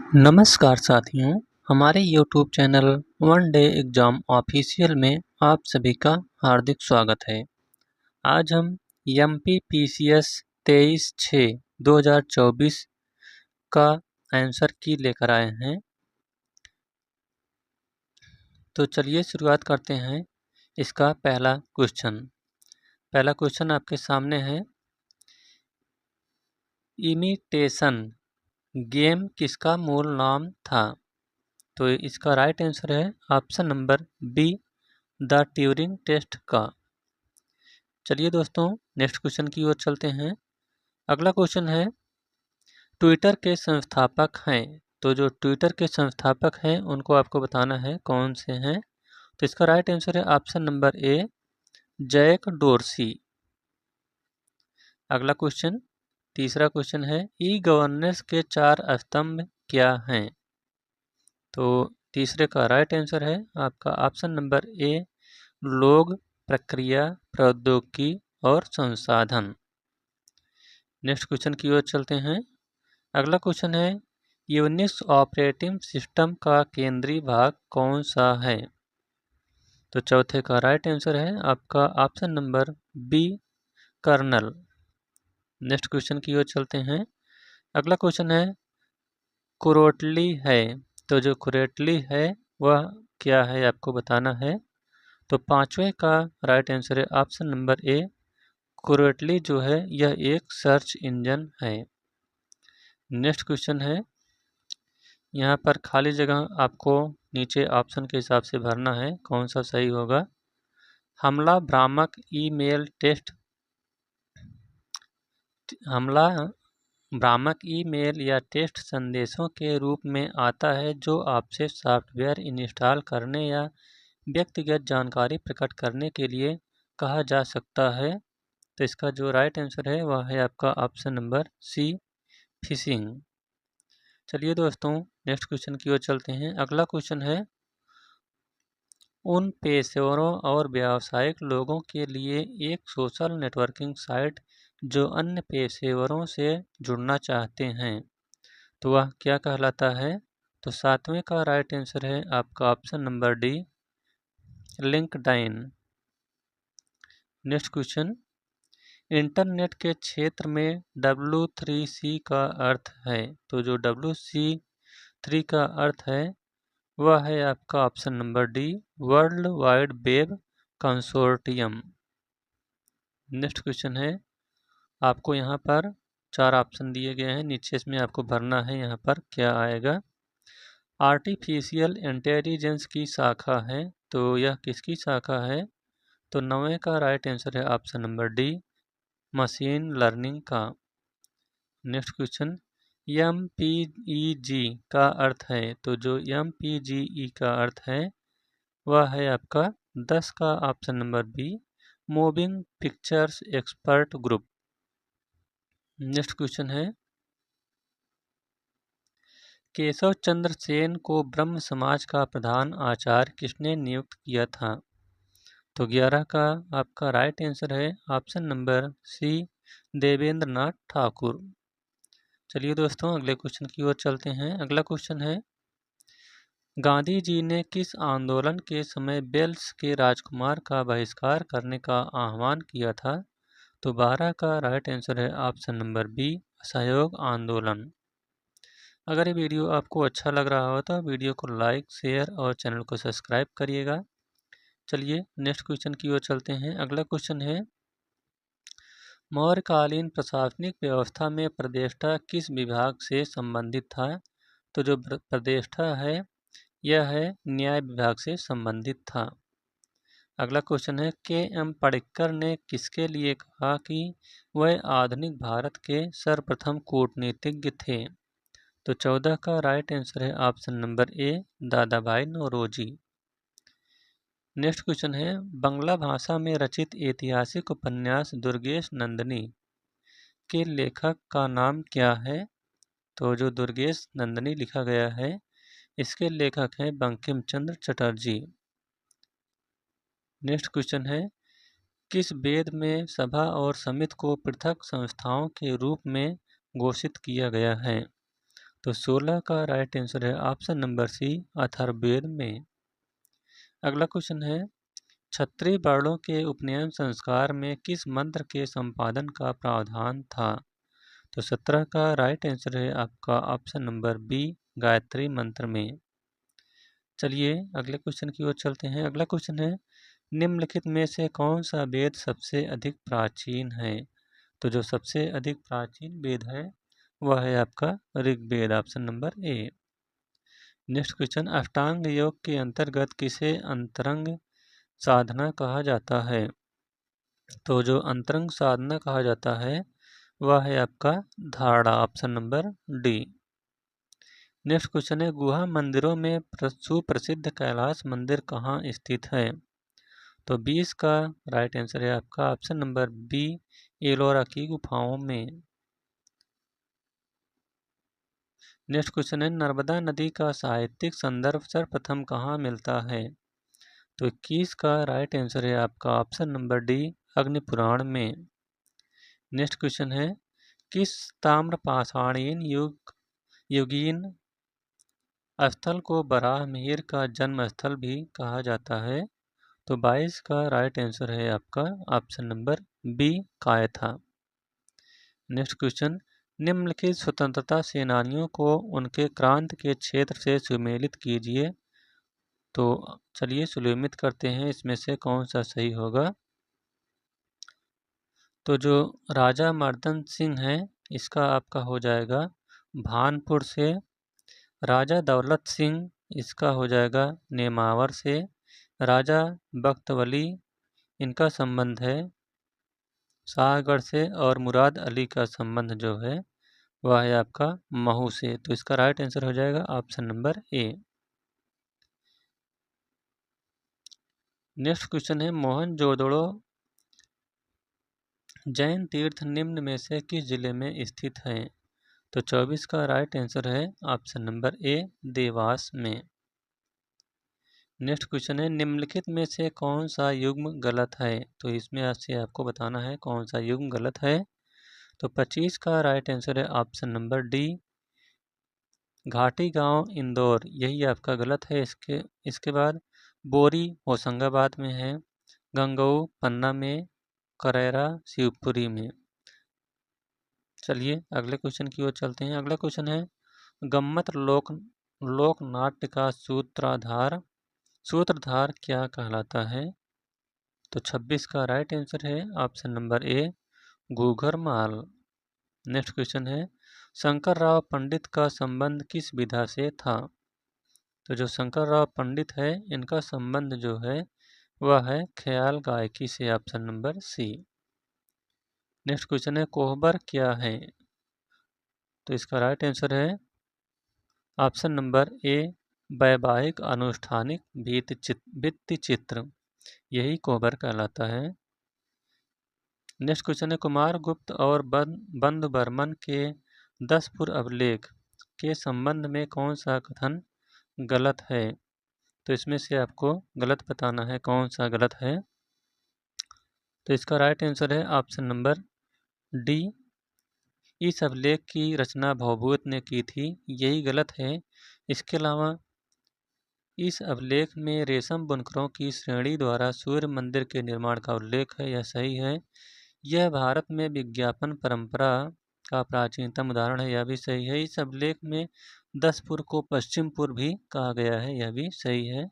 नमस्कार साथियों, हमारे YouTube channel one day exam official में आप सभी का हार्दिक स्वागत है। आज हम MPPCS 23/6/2024 का आंसर की लेकर आए हैं। तो चलिए शुरुआत करते हैं। इसका पहला क्वेश्चन आपके सामने है। इमिटेशन गेम किसका मूल नाम था? तो इसका राइट आंसर है option number B, the Turing test का। चलिए दोस्तों, नेक्स्ट क्वेश्चन की ओर चलते हैं। अगला क्वेश्चन है, ट्विटर के संस्थापक हैं। तो जो ट्विटर के संस्थापक हैं उनको आपको बताना है कौन से हैं। तो इसका राइट आंसर है option number A, Jack Dorsey. अगला क्वेश्चन, तीसरा क्वेश्चन है, ई गवर्नेंस के 4 स्तंभ क्या हैं? तो तीसरे का राइट आंसर है आपका ऑप्शन नंबर ए, लोग, प्रक्रिया, प्रौद्योगिकी और संसाधन। नेक्स्ट क्वेश्चन की ओर चलते हैं। अगला क्वेश्चन है, यूनिक्स ऑपरेटिंग सिस्टम का केंद्रीय भाग कौन सा है? तो चौथे का राइट आंसर है आपका option number B, colonel. Next question की ओर चलते हैं। अगला क्वेश्चन है, कुरोटली है। तो जो कुरोटली है वह क्या है आपको बताना है। तो पांचवें का राइट आंसर है ऑप्शन नंबर ए, कुरोटली जो है यह एक सर्च इंजन है। नेक्स्ट क्वेश्चन है, यहाँ पर खाली जगह आपको नीचे ऑप्शन के हिसाब से भरना है कौन सा सही होगा। हमला भ्रामक ईमेल टेस्ट हमला भ्रामक ईमेल या टेक्स्ट संदेशों के रूप में आता है जो आपसे सॉफ्टवेयर इंस्टॉल करने या व्यक्तिगत जानकारी प्रकट करने के लिए कहा जा सकता है। तो इसका जो राइट आंसर है वह है आपका ऑप्शन नंबर सी, फिशिंग। चलिए दोस्तों, नेक्स्ट क्वेश्चन की ओर चलते हैं। अगला क्वेश्चन है, उन पेशेवरों और व्यावसायिक लोगों के लिए एक सोशल नेटवर्किंग साइट जो अन्य पेशेवरों से जुड़ना चाहते हैं, तो वह क्या कहलाता है? तो सातवें का राइट आंसर है आपका option number D, LinkedIn. Next question, internet के क्षेत्र में W3C का अर्थ है। तो जो W3 का अर्थ है वह है आपका option number D, world wide web consortium. Next question है, आपको यहाँ पर 4 ऑप्शन दिए गए हैं, नीचे इसमें आपको भरना है यहाँ पर क्या आएगा। आर्टिफिशियल इंटेलिजेंस की शाखा है, तो यह किसकी शाखा है? तो 9वें का राइट आंसर है option number D, machine learning का। नेक्स्ट क्वेश्चन, MPEG का अर्थ है। तो जो MPGE का अर्थ है वह है आपका 10 का option number B, moving pictures expert group. Next question है, केशव चंद्र सेन को ब्रह्म समाज का प्रधान आचार्य किसने नियुक्त किया था? तो 11 का आपका राइट आंसर है ऑप्शन नंबर सी, देवेंद्र नाथ ठाकुर। चलिए दोस्तों, अगले क्वेश्चन की ओर चलते हैं। अगला क्वेश्चन है, गांधी जी ने किस आंदोलन के समय वेल्स के राजकुमार का बहिष्कार करने का आह्वान किया था? तो 12 का राइट आंसर है ऑप्शन नंबर बी, असहयोग आंदोलन। अगर ये वीडियो आपको अच्छा लग रहा हो तो वीडियो को लाइक, शेयर और चैनल को सब्सक्राइब करिएगा। चलिए नेक्स्ट क्वेश्चन की ओर चलते हैं। अगला क्वेश्चन है, मौर्यकालीन प्रशासनिक व्यवस्था में प्रतिष्ठा किस विभाग से संबंधित था? तो जो प्रतिष्ठा है यह है न्याय विभाग से संबंधित था। अगला क्वेश्चन है, KM पाडेकर ने किसके लिए कहा कि वह आधुनिक भारत के सर्वप्रथम कूटनीतिज्ञ थे? तो 14 का राइट आंसर है ऑप्शन नंबर ए, दादा भाई नौरोजी। नेक्स्ट क्वेश्चन है, बांग्ला भाषा में रचित ऐतिहासिक उपन्यास दुर्गेश नंदिनी के लेखक का नाम क्या है? तो जो दुर्गेश नंदिनी लिखा गया है इसके लेखक हैं बंकिम चंद्र चटर्जी। नेक्स्ट क्वेश्चन है, किस वेद में सभा और समिति को पृथक संस्थाओं के रूप में घोषित किया गया है? तो 16 का राइट आंसर है ऑप्शन नंबर सी, अथर्ववेद में। अगला क्वेश्चन है, क्षत्रिय वर्णों के उपनयन संस्कार में किस मंत्र के संपादन का प्रावधान था? तो 17 का राइट आंसर है आपका ऑप्शन नंबर बी, गायत्री मंत्र में। चलिए अगले क्वेश्चन की ओर चलते हैं। अगला क्वेश्चन है, निम्नलिखित में से कौन सा वेद सबसे अधिक प्राचीन है? तो जो सबसे अधिक प्राचीन वेद है वह है आपका Rigveda, option number A. Next question, Ashtanga yoga के अंतर्गत किसे अंतरंग साधना कहा जाता है? तो जो अंतरंग साधना कहा जाता है वह है आपका धारणा, option number D. Next question है, गुहा मंदिरों में सुप्रसिद्ध कैलाश मंदिर कहाँ स्थित है? तो 20 का राइट आंसर है आपका ऑप्शन नंबर बी, एलोरा की गुफाओं में। नेक्स्ट क्वेश्चन है, नर्मदा नदी का साहित्यिक संदर्भ सर्वप्रथम कहाँ मिलता है? तो 21 का राइट आंसर है आपका ऑप्शन नंबर डी, अग्नि पुराण में। नेक्स्ट क्वेश्चन है, किस ताम्रपाषाणीन युगीन स्थल को बराह मिहिर का जन्म स्थल भी कहा जाता है? तो 22 का राइट आंसर है आपका option number B, Kayatha. Next question, निम्नलिखित स्वतंत्रता सेनानियों को उनके क्रांति के क्षेत्र से सुमेलित कीजिए। तो चलिए सुमेलित करते हैं, इसमें से कौन सा सही होगा? तो जो राजा मर्दन सिंह है इसका आपका हो जाएगा भानपुर से। राजा दौलत सिंह इसका हो जाएगा नेमावर से। राजा बख्तवली इनका संबंध है शाहगढ़ से। और मुराद अली का संबंध जो है वह है आपका महू से। तो इसका राइट आंसर हो जाएगा option number A. Next question है, मोहनजोदड़ो जैन तीर्थ निम्न में से किस जिले में स्थित है? तो 24 का राइट आंसर है ऑप्शन नंबर ए, देवास में। नेक्स्ट क्वेश्चन है, निम्नलिखित में से कौन सा युग्म गलत है? तो इसमें आपसे आपको बताना है कौन सा युग्म गलत है। तो 25 का राइट आंसर है ऑप्शन नंबर डी, घाटी गांव इंदौर, यही आपका गलत है। इसके बाद बोरी होशंगाबाद में है, गंगऊ पन्ना में, करैरा शिवपुरी में। चलिए अगले क्वेश्चन की ओर चलते हैं। अगला क्वेश्चन है, गम्मत लोक नाट्य का सूत्रधार क्या कहलाता है? तो 26 का राइट आंसर है ऑप्शन नंबर ए, घूघर माल। नेक्स्ट क्वेश्चन है, शंकरराव पंडित का संबंध किस विधा से था? तो जो शंकरराव पंडित है इनका संबंध जो है वह है ख्याल गायकी से, option number C. Next question है, कोहबर क्या है? तो इसका राइट आंसर है ऑप्शन नंबर ए, वैवाहिक अनुष्ठानिक भित्ति चित्र, यही कोहबर कहलाता है। नेक्स्ट क्वेश्चन है, कुमार गुप्त और बंधु बर्मन के 10 पूर्व अभिलेख के संबंध में कौन सा कथन गलत है? तो इसमें से आपको गलत बताना है कौन सा गलत है। तो इसका राइट आंसर है ऑप्शन नंबर डी, इस अभिलेख की रचना भवभूत ने की थी, यही गलत है। इसके अलावा इस अभिलेख में रेशम बुनकरों की श्रेणी द्वारा सूर्य मंदिर के निर्माण का उल्लेख है, यह सही है। यह भारत में विज्ञापन परंपरा का प्राचीनतम उदाहरण है, यह भी सही है। इस अभिलेख में 10 पूर्व को पश्चिम पूर्व भी कहा गया है, यह भी सही है।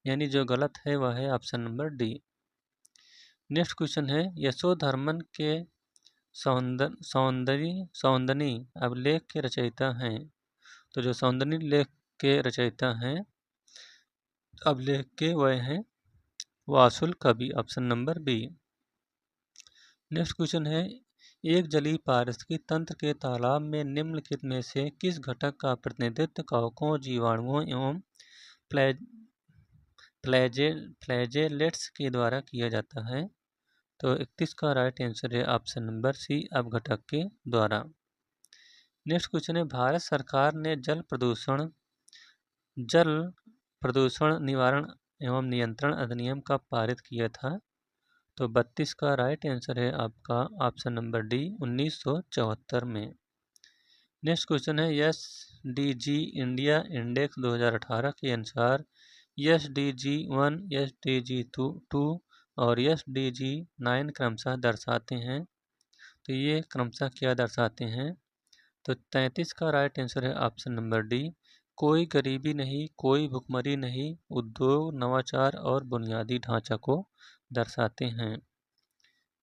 यानी जो गलत है वह है option number D. Next question है, यशोधर्मन के सौंदनी अभिलेख के रचयिता हैं? तो जो सौंदनी लेख के रचयिता हैं अभिलेख के वह हैं वासुल कवि, option number B. Next question है, एक जलीय पारिस्थितिकी तंत्र के तालाब में निम्नलिखित में से किस घटक का प्रतिनिधित्व कवकों, जीवाणुओं एवं फ्लैजेलेट्स के द्वारा किया जाता है? तो 31 का राइट आंसर है ऑप्शन नंबर सी, अपघटक के द्वारा। नेक्स्ट क्वेश्चन है, भारत सरकार ने जल प्रदूषण निवारण एवं नियंत्रण अधिनियम कब पारित किया था? तो 32 का राइट आंसर है आपका ऑप्शन नंबर डी, 1974 में। नेक्स्ट क्वेश्चन है, SDG इंडिया इंडेक्स 2018 के अनुसार SDG 1, SDG 2 और SDG 9 क्रमशः दर्शाते हैं। तो ये क्रमशः क्या दर्शाते हैं? तो 33 का राइट आंसर है ऑप्शन नंबर डी, कोई गरीबी नहीं, कोई भुखमरी नहीं, उद्योग, नवाचार और बुनियादी ढांचा को दर्शाते हैं।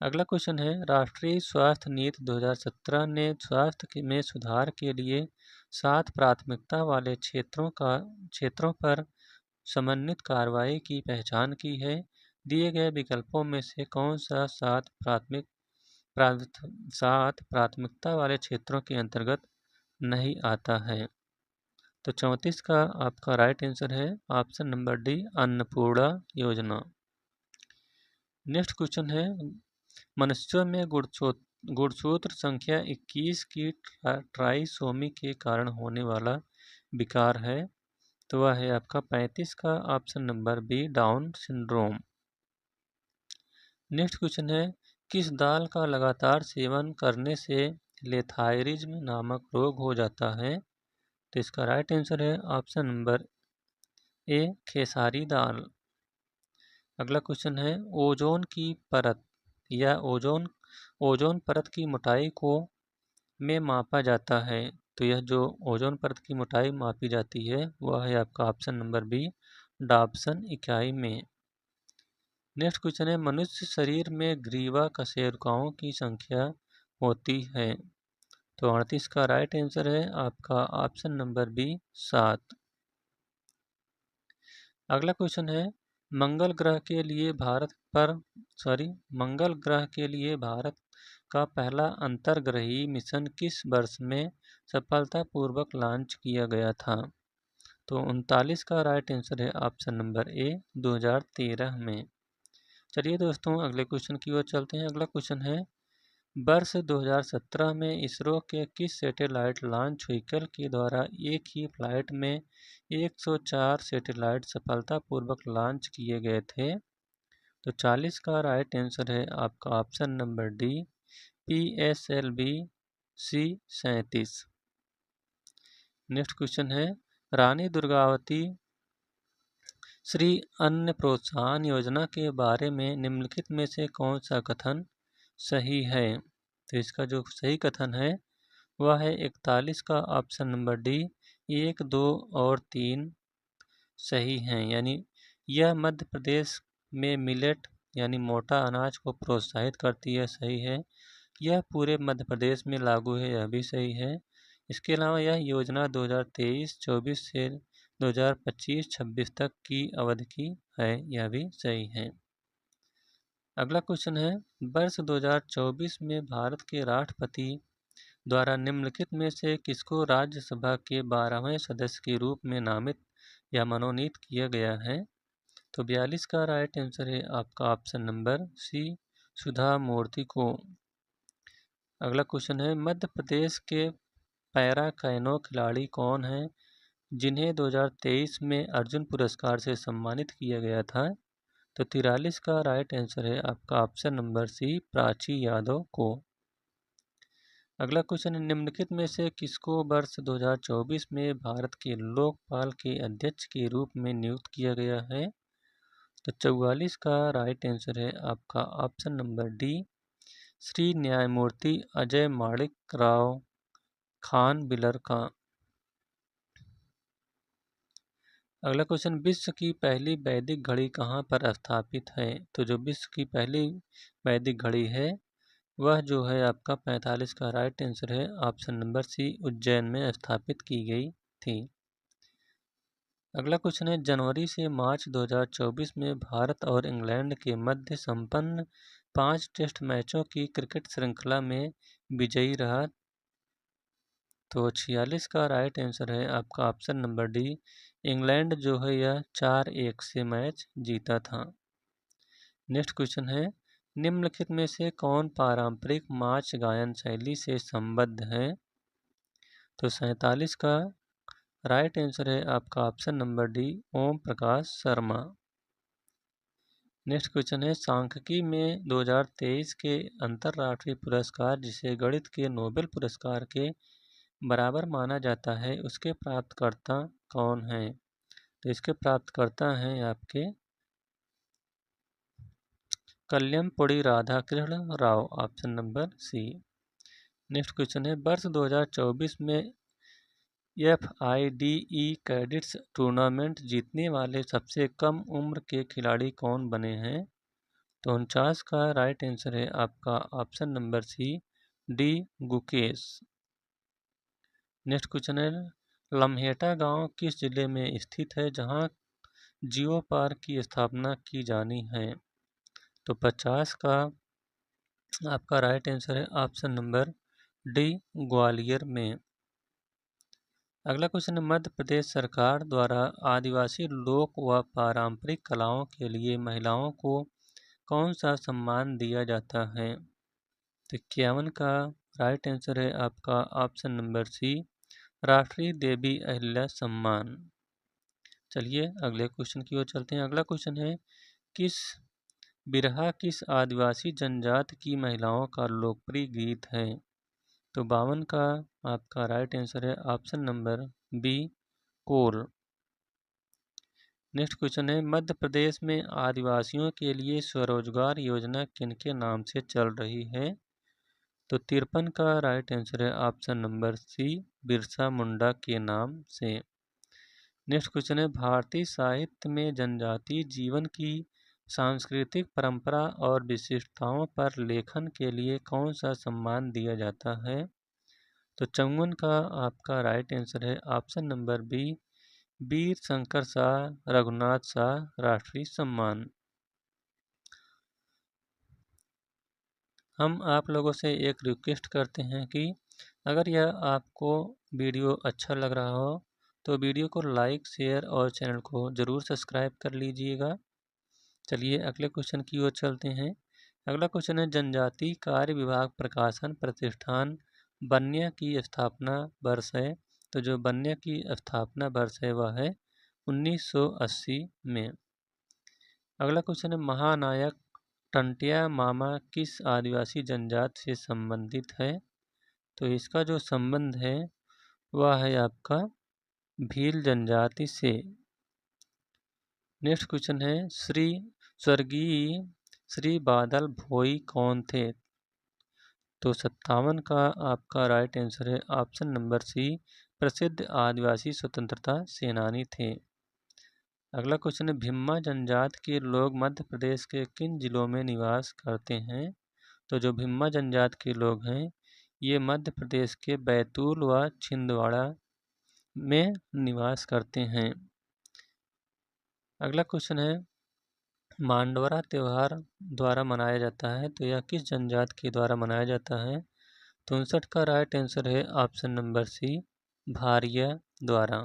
अगला क्वेश्चन है, राष्ट्रीय स्वास्थ्य नीति 2017 ने स्वास्थ्य में सुधार के लिए 7 प्राथमिकता वाले क्षेत्रों पर समन्वित कार्रवाई की पहचान की है। दिए गए विकल्पों में से कौन सा 7 प्राथमिकता वाले क्षेत्रों के अंतर्गत नहीं आता है? तो 34 का आपका राइट आंसर है ऑप्शन नंबर डी, अन्नपूर्णा योजना। नेक्स्ट क्वेश्चन है, मनुष्यों में गुणसूत्र संख्या 21 की ट्राइसोमी के कारण होने वाला विकार है। तो वह है आपका 35 का option number B, Down syndrome. Next question है, किस दाल का लगातार सेवन करने से लेथायरिज्म नामक रोग हो जाता है? तो इसका राइट आंसर है ऑप्शन नंबर ए, खेसारी दाल। अगला क्वेश्चन है, ओजोन की परत या ओजोन परत की मोटाई को में मापा जाता है। तो यह जो ओजोन परत की मोटाई मापी जाती है वह है आपका ऑप्शन नंबर बी, डाप्सन इकाई में। नेक्स्ट क्वेश्चन है, मनुष्य शरीर में ग्रीवा कशेरुकाओं की संख्या होती है। तो 38 का राइट आंसर है आपका ऑप्शन नंबर बी, 7। अगला क्वेश्चन है, मंगल ग्रह के लिए भारत का पहला अंतर्ग्रही मिशन किस वर्ष में सफलतापूर्वक लॉन्च किया गया था? तो 39 का राइट आंसर है ऑप्शन नंबर ए, 2013 में। चलिए दोस्तों अगले क्वेश्चन की ओर चलते हैं। अगला क्वेश्चन है, वर्ष 2017 में इसरो के किस सैटेलाइट लॉन्च व्हीकल के द्वारा एक ही फ्लाइट में 104 सैटेलाइट सफलतापूर्वक लॉन्च किए गए थे? तो 40 का राइट आंसर है आपका option number D, PSLV C-37। Next question है, रानी दुर्गावती श्री अन्न प्रोत्साहन योजना के बारे में निम्नलिखित में से कौन सा कथन सही है? तो इसका जो सही कथन है वह है 41 का ऑप्शन नंबर डी, 1, 2 और 3 सही हैं। यानी यह मध्य प्रदेश में मिलेट यानी मोटा अनाज को प्रोत्साहित करती है, सही है। यह पूरे मध्य प्रदेश में लागू है, यह भी सही है। इसके अलावा यह योजना 2023-24 से 2025-26 तक की अवधि की है, यह भी सही है। अगला क्वेश्चन है, वर्ष 2024 में भारत के राष्ट्रपति द्वारा निम्नलिखित में से किसको राज्यसभा के 12वें सदस्य के रूप में नामित या मनोनीत किया गया है? तो 42 का राइट आंसर है आपका ऑप्शन नंबर सी, सुधा मूर्ति को। अगला क्वेश्चन है, मध्य प्रदेश के पैरा कैनो खिलाड़ी कौन हैं जिन्हें 2023 में अर्जुन पुरस्कार से सम्मानित किया गया था? तो 43 का राइट आंसर है आपका option number C, Prachi Yadav को। अगला क्वेश्चन है, निम्नलिखित में से किसको वर्ष 2024 में भारत के लोकपाल के अध्यक्ष के रूप में नियुक्त किया गया है? तो 44 का राइट आंसर है आपका ऑप्शन नंबर डी, श्री न्यायमूर्ति अजय माणिक राव खानविलर का। अगला क्वेश्चन, विश्व की पहली वैदिक घड़ी कहाँ पर स्थापित है? तो जो विश्व की पहली वैदिक घड़ी है वह जो है आपका 45 का राइट आंसर है ऑप्शन नंबर सी, उज्जैन में स्थापित की गई थी। अगला क्वेश्चन है, जनवरी से मार्च 2024 में भारत और इंग्लैंड के मध्य संपन्न 5 टेस्ट मैचों की क्रिकेट श्रृंखला में विजयी रहा। तो 46 का राइट आंसर है आपका ऑप्शन नंबर डी, इंग्लैंड जो है यह 4-1 से मैच जीता था। नेक्स्ट क्वेश्चन है, निम्नलिखित में से कौन पारंपरिक नाच गायन शैली से संबद्ध है? तो 47 का राइट आंसर है आपका option number D, Om Prakash Sharma. Next question है, सांख्यिकी में 2023 के अंतर्राष्ट्रीय पुरस्कार जिसे गणित के नोबेल पुरस्कार के बराबर माना जाता है उसके प्राप्तकर्ता कौन हैं? तो इसके प्राप्तकर्ता हैं आपके Kalyanpuri Radhakrishna Rao, option number C. Next question है, वर्ष 2024 में FIDE कैडेट्स टूर्नामेंट जीतने वाले सबसे कम उम्र के खिलाड़ी कौन बने हैं? तो 49 का राइट आंसर है आपका option number C, D Gukesh. Next question है, लम्हेटा गांव किस जिले में स्थित है जहां जियो पार्क की स्थापना की जानी है? तो 50 का आपका राइट आंसर है ऑप्शन नंबर डी ग्वालियर में। अगला क्वेश्चन है, मध्य प्रदेश सरकार द्वारा आदिवासी लोक व पारंपरिक कलाओं के लिए महिलाओं को कौन सा सम्मान दिया जाता है? तो 51 का राइट आंसर है आपका ऑप्शन नंबर सी, राष्ट्रीय देवी अहिल्या सम्मान। चलिए अगले क्वेश्चन की ओर चलते हैं। अगला क्वेश्चन है, किस बिरहा किस आदिवासी जनजाति की महिलाओं का लोकप्रिय गीत है? तो 52 का आपका राइट आंसर है ऑप्शन नंबर बी, कोल। नेक्स्ट क्वेश्चन है, मध्य प्रदेश में आदिवासियों के लिए स्वरोजगार योजना किनके नाम से चल रही है? तो 53 का राइट आंसर है ऑप्शन नंबर सी, बिरसा मुंडा के नाम से। नेक्स्ट क्वेश्चन है, भारतीय साहित्य में जनजातीय जीवन की सांस्कृतिक परंपरा और विशिष्टताओं पर लेखन के लिए कौन सा सम्मान दिया जाता है? तो 54 का आपका राइट आंसर है ऑप्शन नंबर बी, वीर शंकर शाह रघुनाथ शाह राष्ट्रीय सम्मान। हम आप लोगों से एक रिक्वेस्ट करते हैं कि अगर यह आपको वीडियो अच्छा लग रहा हो तो वीडियो को लाइक, शेयर और चैनल को ज़रूर सब्सक्राइब कर लीजिएगा। चलिए अगले क्वेश्चन की ओर चलते हैं। अगला क्वेश्चन है, जनजातीय कार्य विभाग प्रकाशन प्रतिष्ठान बन्या की स्थापना वर्ष है? तो जो बन्या की स्थापना वर्ष है वह है 1980 में। अगला क्वेश्चन है, महानायक टंटिया मामा किस आदिवासी जनजाति से संबंधित है? तो इसका जो संबंध है वह है आपका भील जनजाति से। नेक्स्ट क्वेश्चन है, स्वर्गीय श्री बादल भोई कौन थे? तो 57 का आपका राइट आंसर है ऑप्शन नंबर सी, प्रसिद्ध आदिवासी स्वतंत्रता सेनानी थे। अगला क्वेश्चन है, भिम्मा जनजाति के लोग मध्य प्रदेश के किन जिलों में निवास करते हैं? तो जो भिम्मा जनजाति के लोग हैं ये मध्य प्रदेश के बैतूल व छिंदवाड़ा में निवास करते हैं। अगला क्वेश्चन है, मांडवरा त्यौहार द्वारा मनाया जाता है तो यह किस जनजाति के द्वारा मनाया जाता है? तो 59 का राइट आंसर है ऑप्शन नंबर सी, भारिया द्वारा।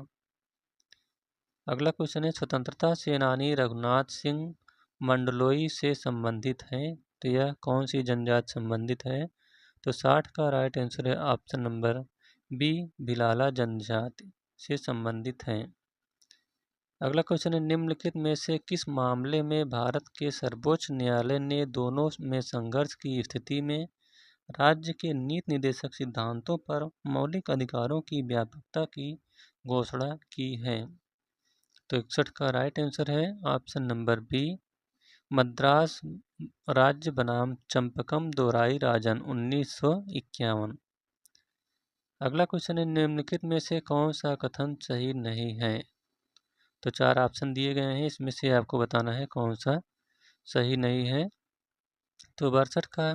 अगला क्वेश्चन है, स्वतंत्रता सेनानी रघुनाथ सिंह मंडलोई से संबंधित हैं तो यह कौन सी जनजाति संबंधित है? तो 60 का राइट आंसर है ऑप्शन नंबर बी, भिलाला जनजाति से संबंधित हैं। अगला क्वेश्चन है, निम्नलिखित में से किस मामले में भारत के सर्वोच्च न्यायालय ने दोनों में संघर्ष की स्थिति में राज्य के नीति निर्देशक सिद्धांतों पर मौलिक अधिकारों की व्यापकता की घोषणा की है? तो 61 का राइट आंसर है ऑप्शन नंबर बी, मद्रास राज्य बनाम चंपकम दोराई राजन 1951। अगला क्वेश्चन है, निम्नलिखित में से कौन सा कथन सही नहीं है? तो 4 ऑप्शन दिए गए हैं, इसमें से आपको बताना है कौन सा सही नहीं है। तो 62 का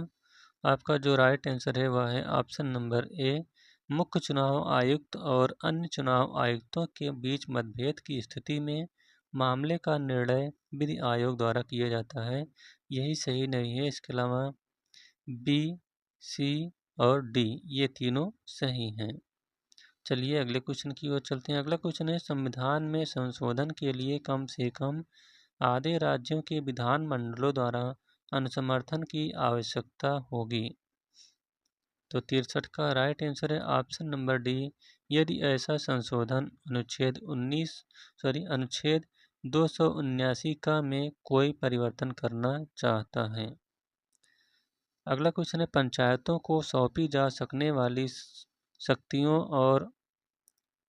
आपका जो राइट आंसर है वह है ऑप्शन नंबर ए, मुख्य चुनाव आयुक्त और अन्य चुनाव आयुक्तों के बीच मतभेद की स्थिति में मामले का निर्णय विधि आयोग द्वारा किया जाता है, यही सही नहीं है। इसके अलावा बी, सी और डी ये तीनों सही हैं। चलिए अगले क्वेश्चन की ओर चलते हैं। अगला क्वेश्चन है, संविधान में संशोधन के लिए कम से कम आधे राज्यों के विधानमंडलों द्वारा अनुसमर्थन की आवश्यकता होगी? तो 63 का राइट आंसर है ऑप्शन नंबर डी, यदि ऐसा संशोधन अनुच्छेद 279 का में कोई परिवर्तन करना चाहता है। अगला क्वेश्चन है, पंचायतों को सौंपी जा सकने वाली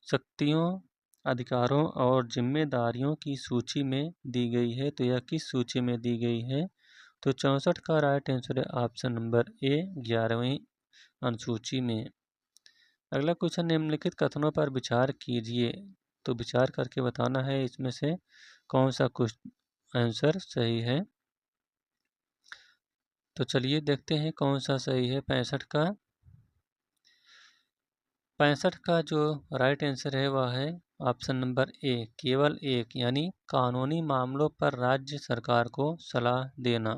शक्तियों, अधिकारों और जिम्मेदारियों की सूची में दी गई है। तो यह किस सूची में दी गई है? तो 64 का राइट आंसर है ऑप्शन नंबर ए, 11वीं अनुसूची में। अगला क्वेश्चन, निम्नलिखित कथनों पर विचार कीजिए। तो विचार करके बताना है इसमें से कौन सा आंसर सही है। तो चलिए देखते हैं कौन सा सही है। 65 का जो राइट आंसर है वह है ऑप्शन नंबर ए, केवल एक, यानी कानूनी मामलों पर राज्य सरकार को सलाह देना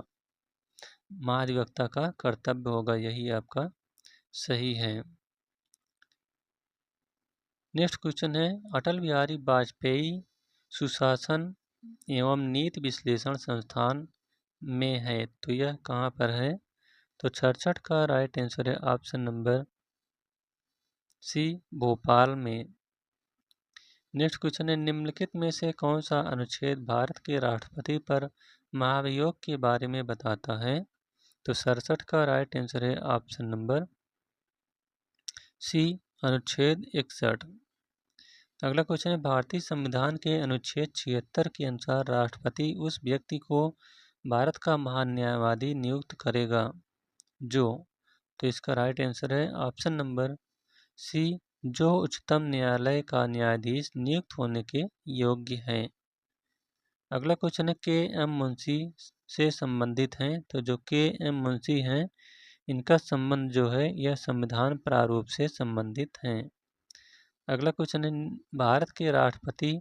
महाधिवक्ता का कर्तव्य होगा। यही आपका सही है। नेक्स्ट क्वेश्चन है, अटल बिहारी वाजपेयी सुशासन एवं नीति विश्लेषण संस्थान में है। तो यह कहाँ पर है? तो 66 का राइट आंसर है ऑप्शन नंबर सी, भोपाल में। नेक्स्ट क्वेश्चन है, निम्नलिखित में से कौन सा अनुच्छेद भारत के राष्ट्रपति पर महाभियोग के बारे में बताता है? तो 67 का राइट आंसर है ऑप्शन नंबर सी, अनुच्छेद 61। अगला क्वेश्चन है, भारतीय संविधान के अनुच्छेद 76 के अनुसार राष्ट्रपति उस व्यक्ति को भारत का महान न्यायवादी नियुक्त करेगा जो, तो इसका राइट आंसर है ऑप्शन नंबर सी, जो उच्चतम न्यायालय का न्यायाधीश नियुक्त होने के योग्य है। अगला क्वेश्चन है, के एम मुंशी से संबंधित हैं। तो जो के एम मुंशी हैं इनका संबंध जो है यह संविधान प्रारूप से संबंधित हैं। अगला क्वेश्चन है, भारत के राष्ट्रपति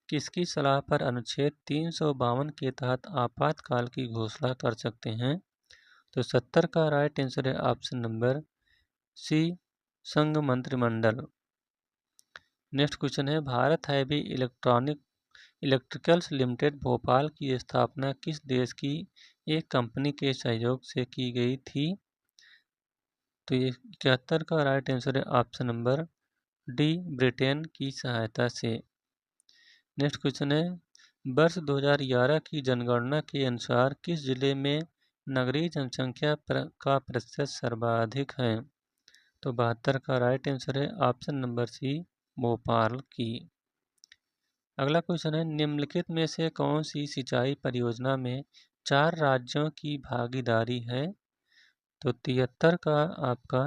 किसकी सलाह पर अनुच्छेद 352 के तहत आपातकाल की घोषणा कर सकते हैं? तो 70 का राइट आंसर है ऑप्शन नंबर सी, संघ मंत्रिमंडल। नेक्स्ट क्वेश्चन है, Bharat heavy electricals limited Bhopal की स्थापना किस देश की एक कंपनी के सहयोग से की गई थी? तो ये 71 का राइट आंसर है ऑप्शन नंबर डी, ब्रिटेन की सहायता से। नेक्स्ट क्वेश्चन है, वर्ष 2011 की जनगणना के अनुसार किस जिले में नगरीय जनसंख्या का प्रतिशत सर्वाधिक है? तो 72 का राइट आंसर है ऑप्शन नंबर सी, भोपाल की। अगला क्वेश्चन है, निम्नलिखित में से कौन सी सिंचाई परियोजना में 4 राज्यों की भागीदारी है? तो 73 का आपका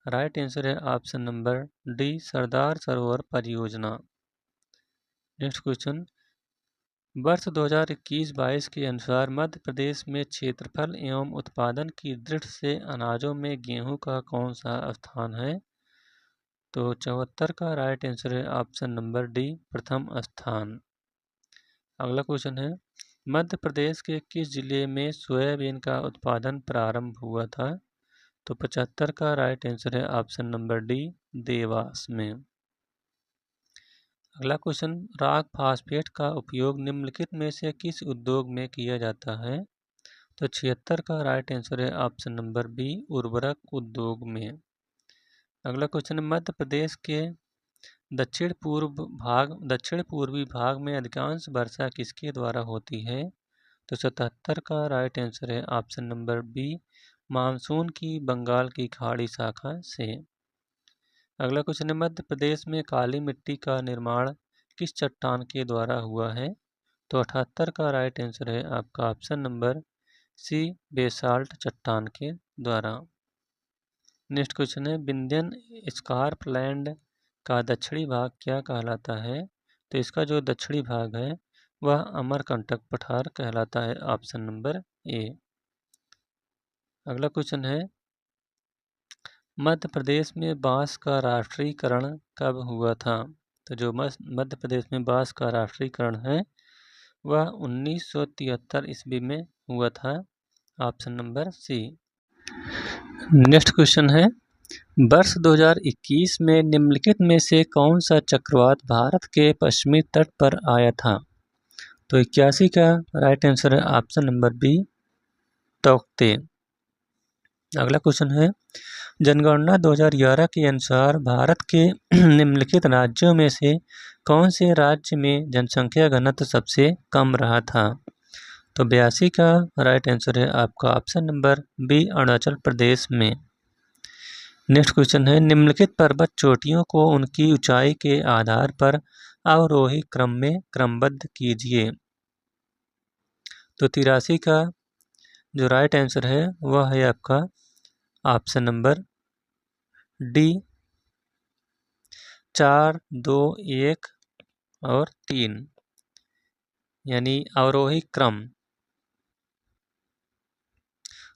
राइट आंसर है option number D, Sardar Sarovar परियोजना। नेक्स्ट क्वेश्चन, वर्ष 2021-22 के अनुसार मध्य प्रदेश में क्षेत्रफल एवं उत्पादन की दृष्टि से अनाजों में गेहूं का कौन सा स्थान है? तो 74 का राइट आंसर है ऑप्शन नंबर डी, प्रथम स्थान। अगला क्वेश्चन है, मध्य प्रदेश के किस जिले में सोयाबीन का उत्पादन प्रारंभ हुआ था? तो 75 का राइट आंसर है ऑप्शन नंबर डी, देवास में। अगला क्वेश्चन, राक फास्फेट का उपयोग निम्नलिखित में से किस उद्योग में किया जाता है? तो 76 का राइट आंसर है ऑप्शन नंबर बी, उर्वरक उद्योग में। अगला क्वेश्चन, मध्य प्रदेश के दक्षिण पूर्वी भाग में अधिकांश वर्षा किसके द्वारा होती है? तो 77 का राइट आंसर है ऑप्शन नंबर बी, मानसून की बंगाल की खाड़ी शाखा से। अगला क्वेश्चन है, मध्य प्रदेश में काली मिट्टी का निर्माण किस चट्टान के द्वारा हुआ है? तो 78 का राइट आंसर है आपका ऑप्शन नंबर सी, बेसाल्ट चट्टान के द्वारा। नेक्स्ट क्वेश्चन है, विंध्यन स्कार्पलैंड का दक्षिणी भाग क्या कहलाता है? तो इसका जो दक्षिणी भाग है वह अमरकंटक पठार कहलाता है, ऑप्शन नंबर ए। अगला क्वेश्चन है, मध्य प्रदेश में बांस का राष्ट्रीयकरण कब हुआ था? तो जो मध्य प्रदेश में बांस का राष्ट्रीयकरण है वह 1973 ईस्वी में हुआ था, option number C. Next question है, वर्ष 2021 में निम्नलिखित में से कौन सा चक्रवात भारत के पश्चिमी तट पर आया था? तो 81 का राइट आंसर है ऑप्शन नंबर बी, तौकते। अगला क्वेश्चन है, जनगणना 2011 के अनुसार भारत के निम्नलिखित राज्यों में से कौन से राज्य में जनसंख्या घनत्व सबसे कम रहा था? तो 82 का राइट आंसर है आपका option number B, Arunachal Pradesh में। नेक्स्ट क्वेश्चन है, निम्नलिखित पर्वत चोटियों को उनकी ऊंचाई के आधार पर अवरोही क्रम में क्रमबद्ध कीजिए। तो 83 का जो राइट आंसर है वह है आपका ऑप्शन नंबर डी, 4, 2, 1 और 3, यानी अवरोही क्रम।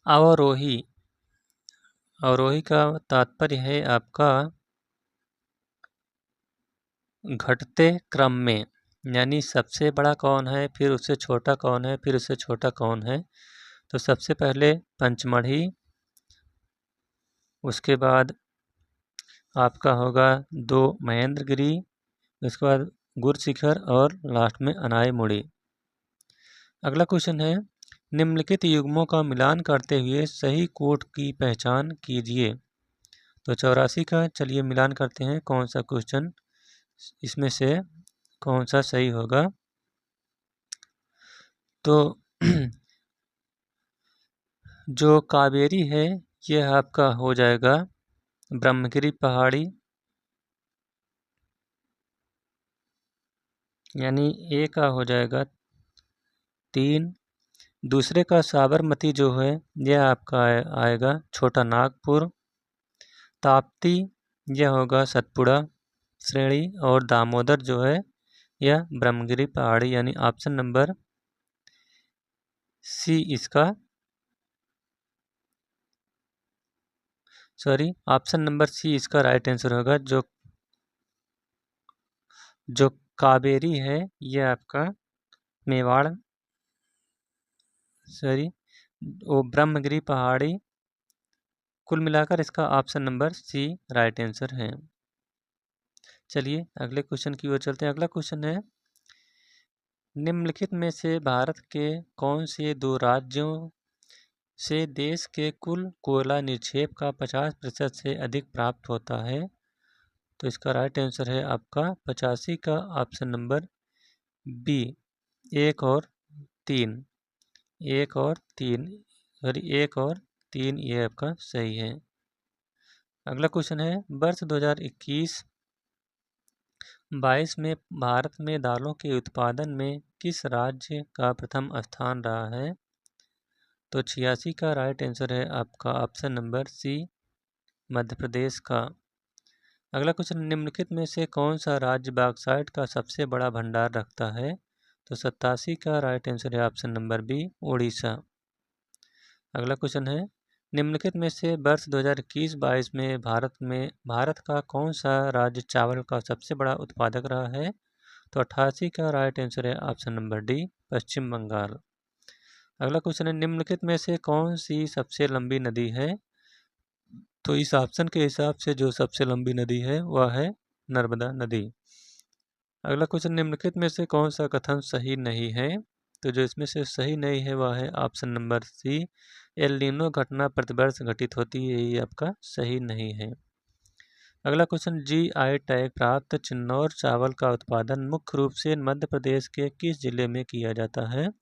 अवरोही, अवरोही का तात्पर्य है आपका घटते क्रम में, यानी सबसे बड़ा कौन है, फिर उससे छोटा कौन है, फिर उससे छोटा कौन है। तो सबसे पहले पंचमढ़ी, उसके बाद आपका होगा 2 महेंद्रगिरी, उसके बाद गुरशिखर और लास्ट में अनाईमुड़ी। अगला क्वेश्चन है, निम्नलिखित युग्मों का मिलान करते हुए सही कोट की पहचान कीजिए। तो 84 का चलिए मिलान करते हैं, कौन सा क्वेश्चन इसमें से कौन सा सही होगा। तो जो कावेरी है यह आपका हो जाएगा ब्रह्मगिरी पहाड़ी, यानी ए का हो जाएगा 3। दूसरे का साबरमती जो है यह आपका आएगा छोटा नागपुर। ताप्ती यह होगा सतपुड़ा श्रेणी, और दामोदर जो है यह ब्रह्मगिरी पहाड़ी, यानी ऑप्शन नंबर सी इसका, ऑप्शन नंबर सी इसका राइट आंसर होगा। जो कावेरी है यह आपका मेवाड़, वो ब्रह्मगिरी पहाड़ी। कुल मिलाकर इसका option number C right answer है। चलिए अगले क्वेश्चन की ओर चलते हैं। अगला क्वेश्चन है, निम्नलिखित में से भारत के कौन से 2 राज्यों से देश के कुल कोयला निक्षेप का 50% से अधिक प्राप्त होता है। तो इसका राइट आंसर है आपका 85 का ऑप्शन नंबर बी, 1 और 3, 1 और 3, 1 और 3 ये आपका सही है। अगला क्वेश्चन है, वर्ष 2021-22 में भारत में दालों के उत्पादन में किस राज्य का प्रथम स्थान रहा है। तो 86 का राइट आंसर है आपका ऑप्शन नंबर सी, मध्य प्रदेश का। अगला क्वेश्चन, निम्नलिखित में से कौन सा राज्य बॉक्साइट का सबसे बड़ा भंडार रखता है। तो 87 का राइट आंसर है ऑप्शन नंबर बी, उड़ीसा। अगला क्वेश्चन है, निम्नलिखित में से वर्ष 2021-22 में भारत का कौन सा राज्य चावल का सबसे बड़ा उत्पादक रहा है। तो 88 का राइट आंसर है ऑप्शन नंबर डी, पश्चिम बंगाल। अगला क्वेश्चन है, निम्नलिखित में से कौन सी सबसे लंबी नदी है। तो इस ऑप्शन के हिसाब से जो सबसे लंबी नदी है वह है नर्मदा नदी। अगला क्वेश्चन, निम्नलिखित में से कौन सा कथन सही नहीं है। तो जो इसमें से सही नहीं है वह है option number C, El Nino घटना प्रतिवर्ष घटित होती है, ये आपका सही नहीं है। अगला क्वेश्चन, GI टैग प्राप्त चिन्नौर चावल का उत्पादन मुख्य रूप से मध्य प्रदेश के किस जिले में किया जाता है।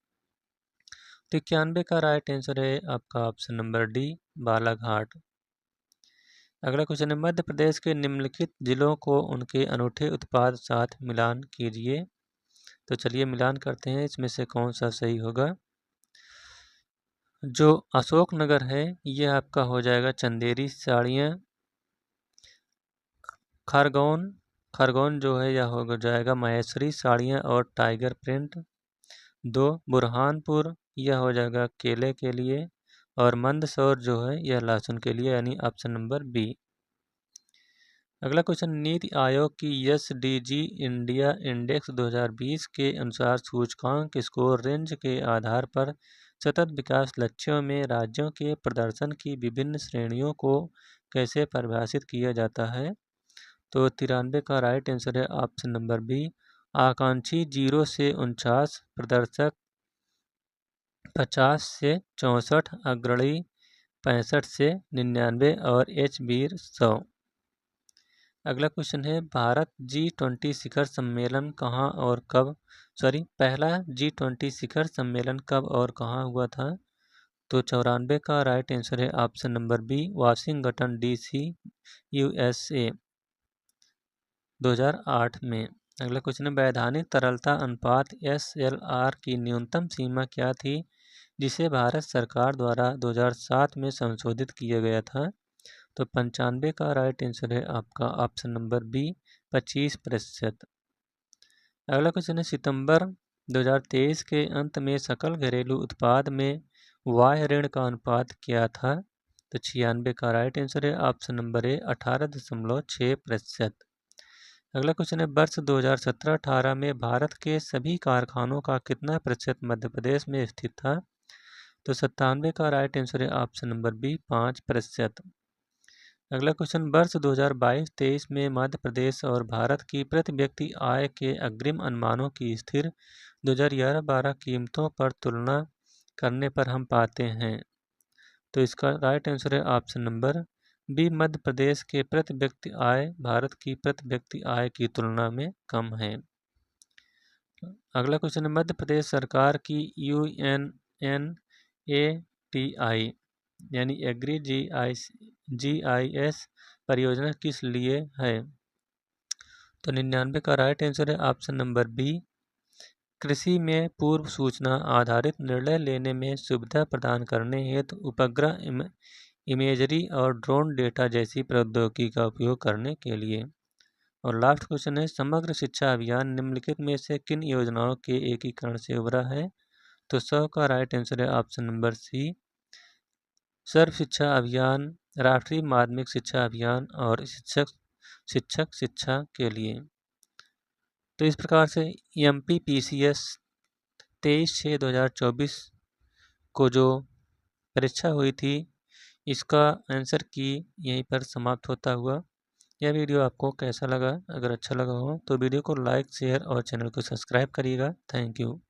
तो 91 का राइट आंसर है आपका ऑप्शन नंबर डी, बालाघाट। अगला क्वेश्चन है, मध्य प्रदेश के निम्नलिखित जिलों को उनके अनूठे उत्पाद साथ मिलान कीजिए। तो चलिए मिलान करते हैं, इसमें से कौन सा सही होगा। जो अशोकनगर है यह आपका हो जाएगा चंदेरी साड़ियाँ। खरगोन जो है यह हो जाएगा महेश्वरी साड़ियाँ और टाइगर प्रिंट। 2 बुरहानपुर यह हो जाएगा केले के लिए, और मंदसौर जो है यह लहसुन के लिए, यानी ऑप्शन नंबर बी। अगला क्वेश्चन, नीति आयोग की SDG इंडिया इंडेक्स 2020 के अनुसार सूचकांक स्कोर रेंज के आधार पर सतत विकास लक्ष्यों में राज्यों के प्रदर्शन की विभिन्न श्रेणियों को कैसे परिभाषित किया जाता है। तो 93 का राइट आंसर है ऑप्शन नंबर बी, आकांक्षी 0 से 49, प्रदर्शक 50 से 64, अग्रणी 65 से 99 और H-वीर 100। अगला क्वेश्चन है, भारत G20 शिखर सम्मेलन कहाँ और कब पहला G20 शिखर सम्मेलन कब और कहाँ हुआ था। तो 94 का राइट आंसर है option number B, Washington DC, USA 2008 में। अगला क्वेश्चन है, वैधानिक तरलता अनुपात SLR की न्यूनतम सीमा क्या थी, जिसे भारत सरकार द्वारा 2007 में संशोधित किया गया था? तो 95 का राइट आंसर है आपका ऑप्शन नंबर बी, 25%। अगला क्वेश्चन है, सितंबर 2023 के अंत में सकल घरेलू उत्पाद में बाह्य ऋण का अनुपात क्या था? तो 96 का राइट आंसर है ऑप्शन नंबर ए, 18.6%। अगला क्वेश्चन है, वर्ष 2017-18 में भारत के सभी कारखानों का कितना प्रतिशत मध्य प्रदेश में स्थित था? तो 97 का राइट आंसर है ऑप्शन नंबर बी, 5%। अगला क्वेश्चन, वर्ष 2022-23 में मध्य प्रदेश और भारत की प्रति व्यक्ति आय के अग्रिम अनुमानों की स्थिर 2011-12 कीमतों पर तुलना करने पर हम पाते हैं। तो इसका राइट आंसर है option number B, Madhya Pradesh के प्रति व्यक्ति आय भारत की प्रति व्यक्ति आय की तुलना में कम है। अगला क्वेश्चन है, मध्य प्रदेश सरकार की UNNATI यानी एग्री GIS परियोजना किस लिए है? तो 99 का राइट आंसर है ऑप्शन नंबर बी, कृषि में पूर्व सूचना आधारित निर्णय लेने में सुविधा प्रदान करने हेतु उपग्रह इमेजरी और ड्रोन डेटा जैसी प्रौद्योगिकी का उपयोग करने के लिए। और लास्ट क्वेश्चन है, समग्र शिक्षा अभियान निम्नलिखित में से किन योजनाओं के एकीकरण से उभरा है? तो 100 का राइट आंसर है ऑप्शन नंबर सी, सर्व शिक्षा अभियान, राष्ट्रीय माध्यमिक शिक्षा अभियान और शिक्षक शिक्षा के लिए। तो इस प्रकार से MPPCS 23/6/2024 को जो परीक्षा हुई थी, इसका आंसर की यहीं पर समाप्त होता हुआ। यह वीडियो आपको कैसा लगा? अगर अच्छा लगा हो तो वीडियो को लाइक, शेयर और चैनल को सब्सक्राइब करिएगा। Thank you.